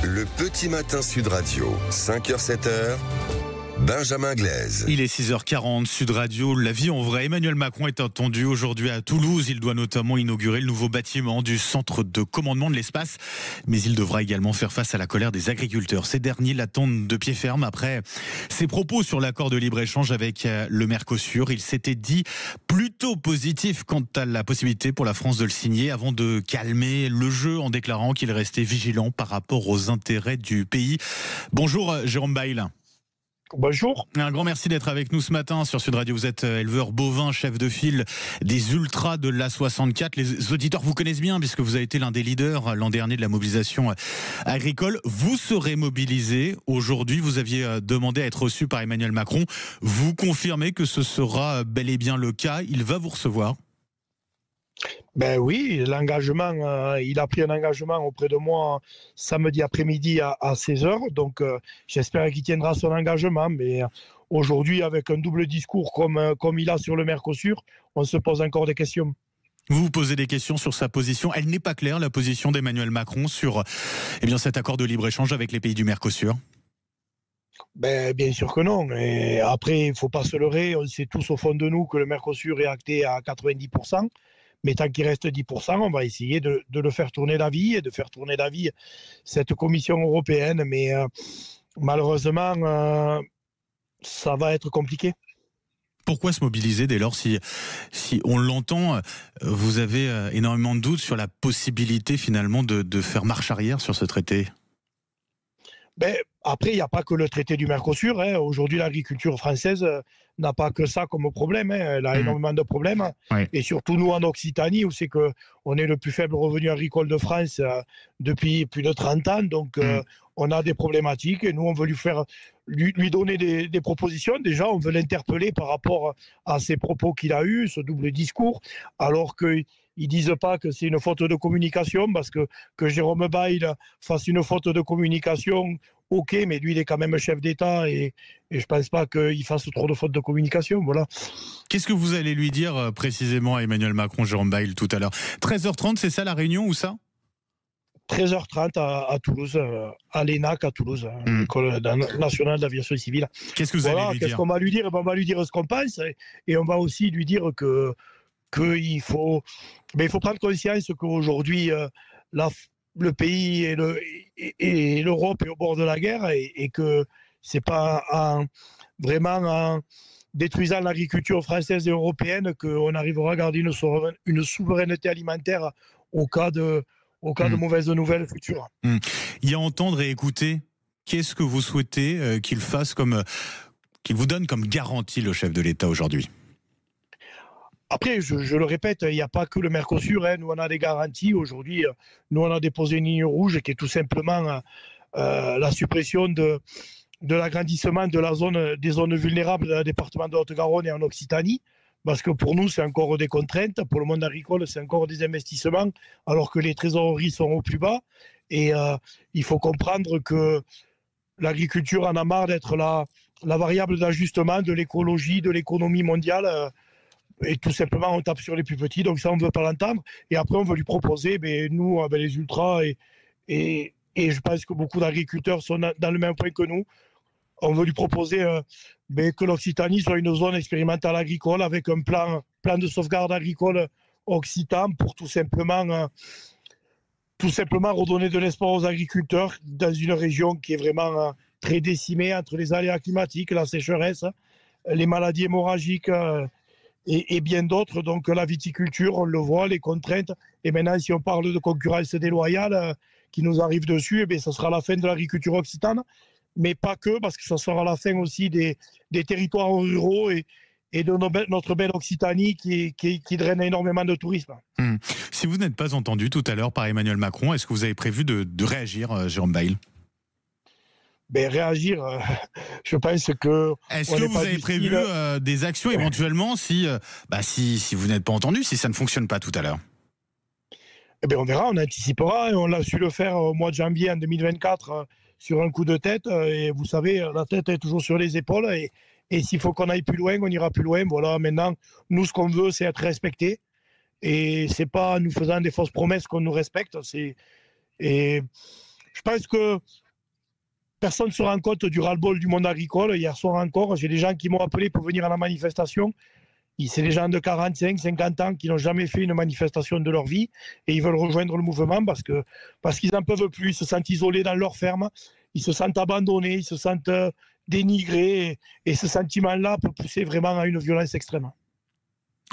Le petit matin Sud Radio, 5h-7h, Benjamin Glaise. Il est 6h40, Sud Radio, la vie en vrai. Emmanuel Macron est attendu aujourd'hui à Toulouse. Il doit notamment inaugurer le nouveau bâtiment du centre de commandement de l'espace. Mais il devra également faire face à la colère des agriculteurs. Ces derniers l'attendent de pied ferme après ses propos sur l'accord de libre-échange avec le Mercosur. Il s'était dit plutôt positif quant à la possibilité pour la France de le signer avant de calmer le jeu en déclarant qu'il restait vigilant par rapport aux intérêts du pays. Bonjour Jérôme Bail. Bonjour. Un grand merci d'être avec nous ce matin sur Sud Radio. Vous êtes éleveur bovin, chef de file des Ultras de l'A64. Les auditeurs vous connaissent bien puisque vous avez été l'un des leaders l'an dernier de la mobilisation agricole. Vous serez mobilisé aujourd'hui. Vous aviez demandé à être reçu par Emmanuel Macron. Vous confirmez que ce sera bel et bien le cas. Il va vous recevoir. Ben oui, l'engagement, il a pris un engagement auprès de moi samedi après-midi à 16h, donc j'espère qu'il tiendra son engagement, mais aujourd'hui, avec un double discours comme il a sur le Mercosur, on se pose encore des questions. Vous vous posez des questions sur sa position. Elle n'est pas claire, la position d'Emmanuel Macron sur cet accord de libre-échange avec les pays du Mercosur. Ben, bien sûr que non. Et après, il ne faut pas se leurrer, on sait tous au fond de nous que le Mercosur est acté à 90%. Mais tant qu'il reste 10%, on va essayer de le faire tourner d'avis et de faire tourner d'avis cette Commission européenne. Mais malheureusement, ça va être compliqué. Pourquoi se mobiliser dès lors si on l'entend, vous avez énormément de doutes sur la possibilité finalement de faire marche arrière sur ce traité ? Ben, après, il n'y a pas que le traité du Mercosur. Aujourd'hui, l'agriculture française n'a pas que ça comme problème. Elle a énormément de problèmes. Oui. Et surtout, nous, en Occitanie, où c'est qu'on est le plus faible revenu agricole de France depuis plus de 30 ans. Donc, on a des problématiques. Et nous, on veut lui donner des propositions. Déjà, on veut l'interpeller par rapport à ces propos qu'il a eus, ce double discours, alors qu'ils ne disent pas que c'est une faute de communication, parce que Jérôme Bail fasse une faute de communication, ok, mais lui, il est quand même chef d'État et je ne pense pas qu'il fasse trop de fautes de communication. Voilà. Qu'est-ce que vous allez lui dire précisément à Emmanuel Macron, Jérôme Bail, tout à l'heure ? 13h30, c'est ça la réunion ou ça ? 13h30 à Toulouse, à l'ENAC à Toulouse, l'École nationale d'aviation civile. Qu'est-ce que vous allez lui dire ? Qu'est-ce qu'on va lui dire ? On va lui dire ce qu'on pense et on va aussi lui dire qu'il faut prendre conscience qu'aujourd'hui, le pays et l'Europe est au bord de la guerre et que ce n'est pas en détruisant l'agriculture française et européenne qu'on arrivera à garder une souveraineté alimentaire au cas de mauvaises nouvelles futures. Il y a entendre et écouter. Qu'est-ce que vous souhaitez qu'il fasse qu'il vous donne comme garantie, le chef de l'État, aujourd'hui ? Après, je le répète, il n'y a pas que le Mercosur. Nous, on a des garanties. Aujourd'hui, nous, on a déposé une ligne rouge qui est tout simplement la suppression de l'agrandissement des zones vulnérables dans le département de Haute-Garonne et en Occitanie. Parce que pour nous, c'est encore des contraintes. Pour le monde agricole, c'est encore des investissements, alors que les trésoreries sont au plus bas. Et il faut comprendre que l'agriculture en a marre d'être la variable d'ajustement de l'écologie, de l'économie mondiale. Et tout simplement, on tape sur les plus petits. Donc ça, on ne veut pas l'entendre. Et après, on veut lui proposer, nous, avec les Ultras, et je pense que beaucoup d'agriculteurs sont dans le même point que nous, on veut lui proposer que l'Occitanie soit une zone expérimentale agricole avec un plan de sauvegarde agricole occitan pour tout simplement redonner de l'espoir aux agriculteurs dans une région qui est vraiment très décimée entre les aléas climatiques, la sécheresse, les maladies hémorragiques et bien d'autres. Donc la viticulture, on le voit, les contraintes. Et maintenant, si on parle de concurrence déloyale qui nous arrive dessus, ça sera la fin de l'agriculture occitane. Mais pas que, parce que ça sera la fin aussi des territoires ruraux et de notre belle Occitanie qui draine énormément de tourisme. Si vous n'êtes pas entendu tout à l'heure par Emmanuel Macron, est-ce que vous avez prévu de réagir, Jérôme Bail ? Réagir, je pense que... Est-ce que vous avez prévu des actions éventuellement si vous n'êtes pas entendu, si ça ne fonctionne pas tout à l'heure ? On verra, on anticipera. On a su le faire au mois de janvier en 2024 sur un coup de tête. Et vous savez, la tête est toujours sur les épaules. Et s'il faut qu'on aille plus loin, on ira plus loin. Voilà, maintenant, nous, ce qu'on veut, c'est être respecté. Et c'est pas en nous faisant des fausses promesses qu'on nous respecte. Et je pense que personne ne se rend compte du ras-le-bol du monde agricole. Hier soir encore, j'ai des gens qui m'ont appelé pour venir à la manifestation. C'est des gens de 45, 50 ans qui n'ont jamais fait une manifestation de leur vie et ils veulent rejoindre le mouvement parce qu'ils n'en peuvent plus. Ils se sentent isolés dans leur ferme, ils se sentent abandonnés, ils se sentent dénigrés et ce sentiment-là peut pousser vraiment à une violence extrême.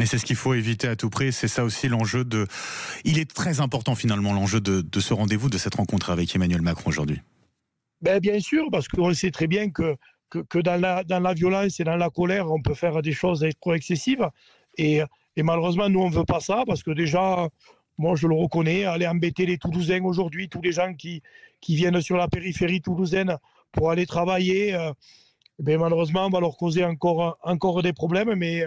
Et c'est ce qu'il faut éviter à tout prix. C'est ça aussi l'enjeu de... Il est très important finalement l'enjeu de ce rendez-vous, de cette rencontre avec Emmanuel Macron aujourd'hui. Bien sûr, parce qu'on sait très bien que dans la violence et dans la colère, on peut faire des choses trop excessives. Et malheureusement, nous, on ne veut pas ça, parce que déjà, moi, je le reconnais, aller embêter les Toulousains aujourd'hui, tous les gens qui viennent sur la périphérie toulousaine pour aller travailler, malheureusement, on va leur causer encore des problèmes. Mais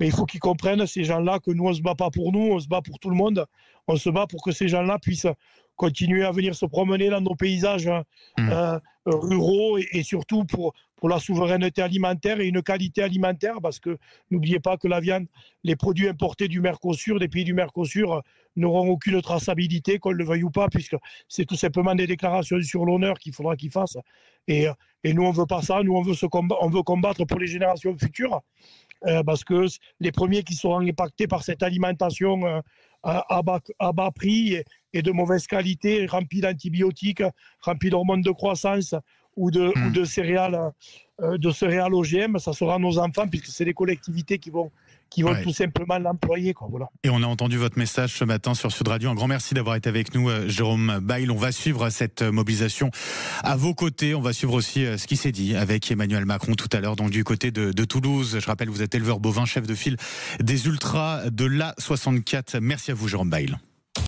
il faut qu'ils comprennent, ces gens-là, que nous, on ne se bat pas pour nous, on se bat pour tout le monde. On se bat pour que ces gens-là puissent continuer à venir se promener dans nos paysages ruraux et surtout pour la souveraineté alimentaire et une qualité alimentaire, parce que n'oubliez pas que la viande, les produits importés du Mercosur, des pays du Mercosur, n'auront aucune traçabilité, qu'on le veuille ou pas, puisque c'est tout simplement des déclarations sur l'honneur qu'il faudra qu'ils fassent. Et nous, on ne veut pas ça. Nous, on veut combattre pour les générations futures, parce que les premiers qui seront impactés par cette alimentation à bas prix et de mauvaise qualité, remplie d'antibiotiques, remplie d'hormones de croissance ou de céréales OGM, ça sera nos enfants, puisque c'est les collectivités qui vont tout simplement l'employer. Voilà. Et on a entendu votre message ce matin sur Sud Radio. Un grand merci d'avoir été avec nous, Jérôme Bail. On va suivre cette mobilisation à vos côtés. On va suivre aussi ce qui s'est dit avec Emmanuel Macron tout à l'heure, donc du côté de Toulouse. Je rappelle, vous êtes éleveur bovin, chef de file des Ultras de l'A64. Merci à vous, Jérôme Bail.